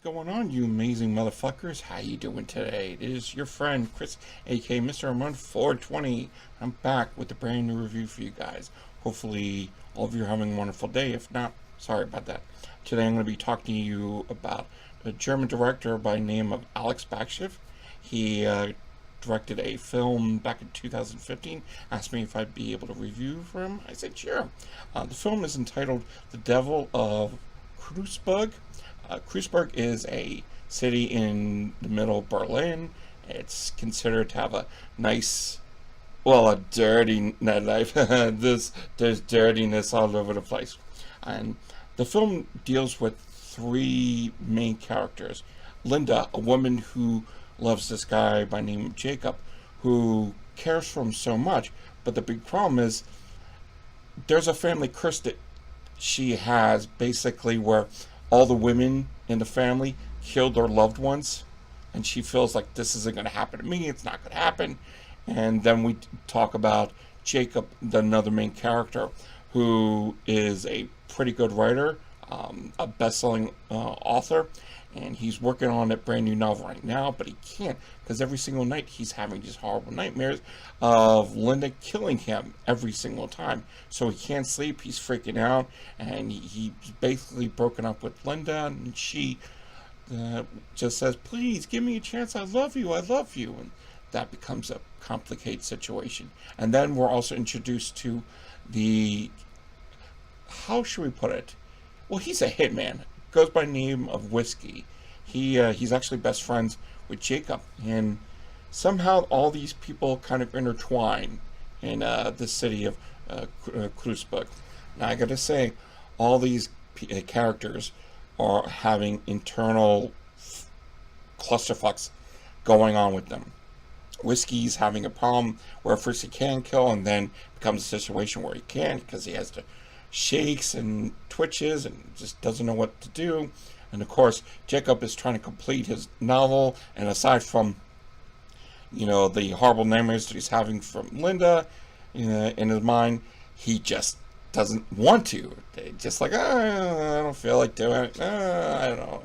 going on, you amazing motherfuckers? How you doing today? It is your friend Chris, aka MrRamone420. I'm back with a brand new review for you guys. Hopefully all of you are having a wonderful day. If not, sorry about that. Today I'm going to be talking to you about a German director by the name of Alex Bakshaev. He directed a film back in 2015, asked me if I'd be able to review for him. I said sure. The film is entitled The Devil of Kruezberg. Kruezberg is a city in the middle of Berlin. It's considered to have a nice, well, a dirty nightlife. There's dirtiness all over the place. And the film deals with three main characters. Linda, a woman who loves this guy by the name of Jakob, who cares for him so much, but the big problem is there's a family curse that she has, basically, where all the women in the family killed their loved ones, and she feels like this isn't going to happen to me, it's not going to happen. And then we talk about Jakob, another main character, who is a pretty good writer, a best-selling author, and he's working on a brand new novel right now, but he can't, because every single night he's having these horrible nightmares of Linda killing him every single time. So he can't sleep, he's freaking out, and he's basically broken up with Linda, and she just says, please, give me a chance, I love you, and that becomes a complicated situation. And then we're also introduced to the, how should we put it? Well, he's a hitman. Goes by the name of Whiskey. He's actually best friends with Jakob, and somehow all these people kind of intertwine in the city of Kruezberg. Now I gotta say, all these characters are having internal clusterfucks going on with them. Whiskey's having a problem where first he can kill, and then becomes a situation where he can't because he has to shakes and twitches and just doesn't know what to do. And of course, Jakob is trying to complete his novel, and aside from, you know, the horrible nightmares that he's having from Linda in his mind, he just doesn't want to. Just like, I don't feel like doing it. I don't know.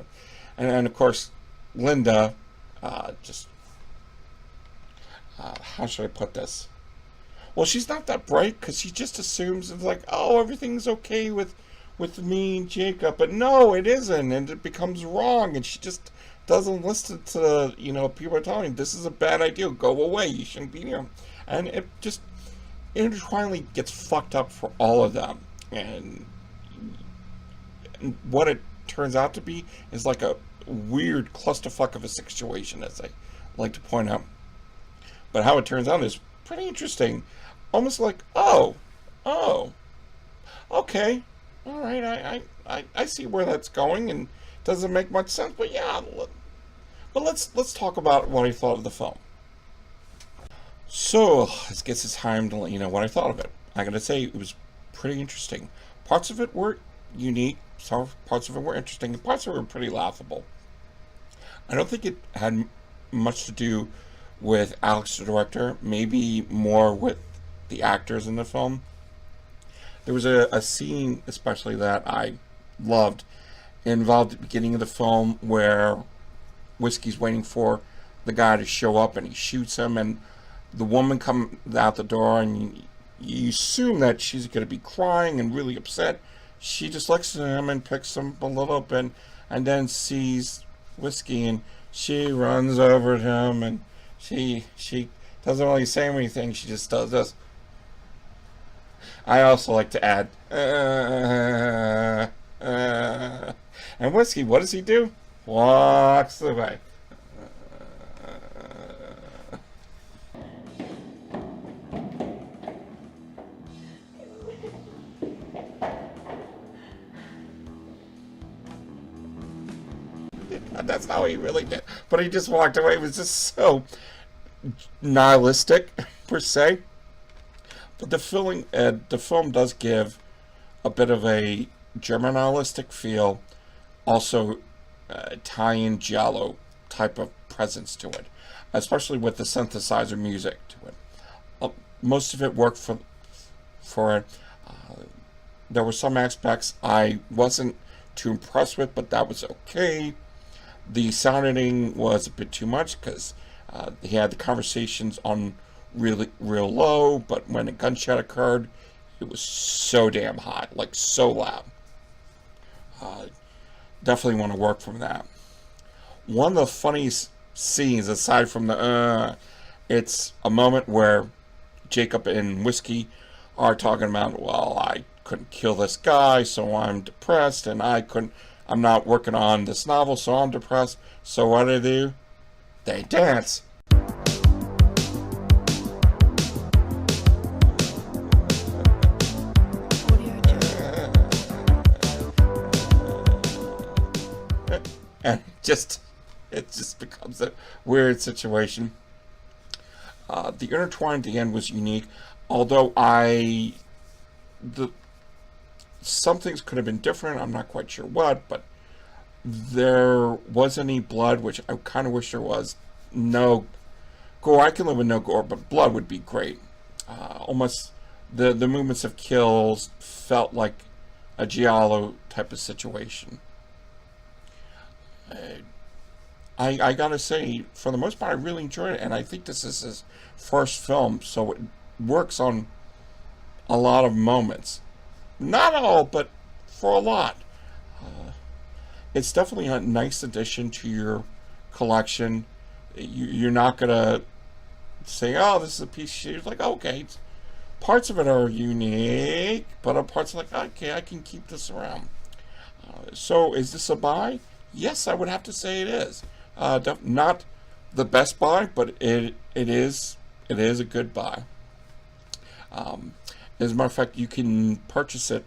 And of course, Linda how should I put this? Well, she's not that bright, because she just assumes it's like, oh, everything's okay with me and Jakob, but no, it isn't, and it becomes wrong, and she just doesn't listen to, you know, people are telling her, this is a bad idea, go away, you shouldn't be here, and it just intertwiningly gets fucked up for all of them, and what it turns out to be is like a weird clusterfuck of a situation, as I like to point out. But how it turns out is pretty interesting. Almost like, oh, okay, all right, I see where that's going, and it doesn't make much sense, but yeah, but let's talk about what I thought of the film. So, this gets us time to let you know what I thought of it. I gotta say, it was pretty interesting. Parts of it were unique, some parts of it were interesting, and parts of it were pretty laughable. I don't think it had much to do with Alex, the director, maybe more with the actors in the film. There was a scene especially that I loved. It involved the beginning of the film where Whiskey's waiting for the guy to show up, and he shoots him, and the woman comes out the door, and you assume that she's going to be crying and really upset. She just looks at him and picks him up a little bit, and then sees Whiskey, and she runs over to him, and she doesn't really say anything, she just does this. I also like to add, and Whiskey, what does he do? Walks away. That's how he really did. But he just walked away. It was just so nihilistic, per se. But the film does give a bit of a German nihilistic feel, also Italian giallo type of presence to it, especially with the synthesizer music to it. Most of it worked for it. There were some aspects I wasn't too impressed with, but that was okay. The sound editing was a bit too much because he had the conversations on real low, but when a gunshot occurred, it was so damn hot, like so loud. Definitely want to work from that. One of the funniest scenes, aside from it's a moment where Jacob and Whiskey are talking about, well, I couldn't kill this guy, so I'm depressed, and I'm not working on this novel, so I'm depressed. So what do? They dance. And it just becomes a weird situation. The intertwine at the end was unique, although some things could have been different. I'm not quite sure what, but there wasn't any blood, which I kind of wish there was. No gore. I can live with no gore, but blood would be great. Almost the movements of kills felt like a giallo type of situation. I gotta say, for the most part, I really enjoyed it, and I think this is his first film, so it works on a lot of moments. Not all, but for a lot. It's definitely a nice addition to your collection. You're not gonna say, oh, this is a piece of shit. It's like, okay, parts of it are unique, but other parts are like, okay, I can keep this around. So, is this a buy? Yes, I would have to say it is. Not the best buy, but it is a good buy. As a matter of fact, you can purchase it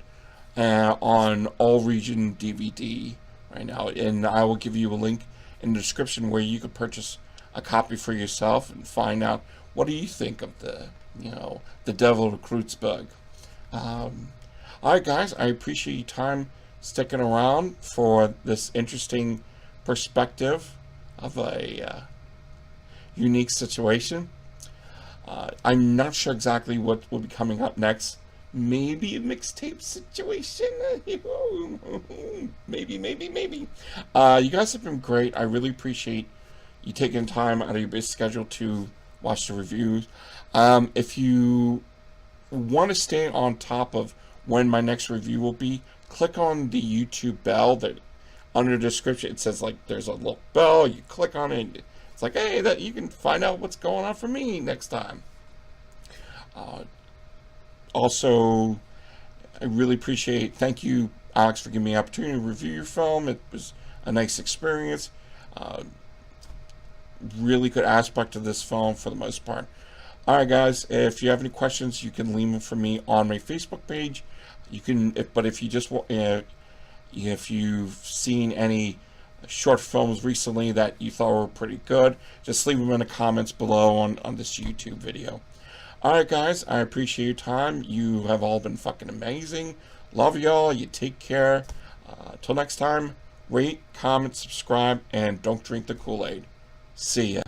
on All Region DVD right now, and I will give you a link in the description where you could purchase a copy for yourself and find out what do you think of the Devil of Kruezberg. All right, guys, I appreciate your time sticking around for this interesting perspective of a unique situation. I'm not sure exactly what will be coming up next. Maybe a mixtape situation. Maybe. You guys have been great. I really appreciate you taking time out of your busy schedule to watch the reviews. If you want to stay on top of when my next review will be, click on the YouTube bell that under the description. It says like there's a little bell. You click on it. It's like, hey, that you can find out what's going on for me next time. Also, I really appreciate. Thank you, Alex, for giving me the opportunity to review your film. It was a nice experience. Really good aspect of this film for the most part. All right, guys. If you have any questions, you can leave them for me on my Facebook page. You can, but if you just want, if you've seen any short films recently that you thought were pretty good, just leave them in the comments below on this YouTube video. Alright, guys, I appreciate your time. You have all been fucking amazing. Love y'all. You take care. Till next time, rate, comment, subscribe, and don't drink the Kool-Aid. See ya.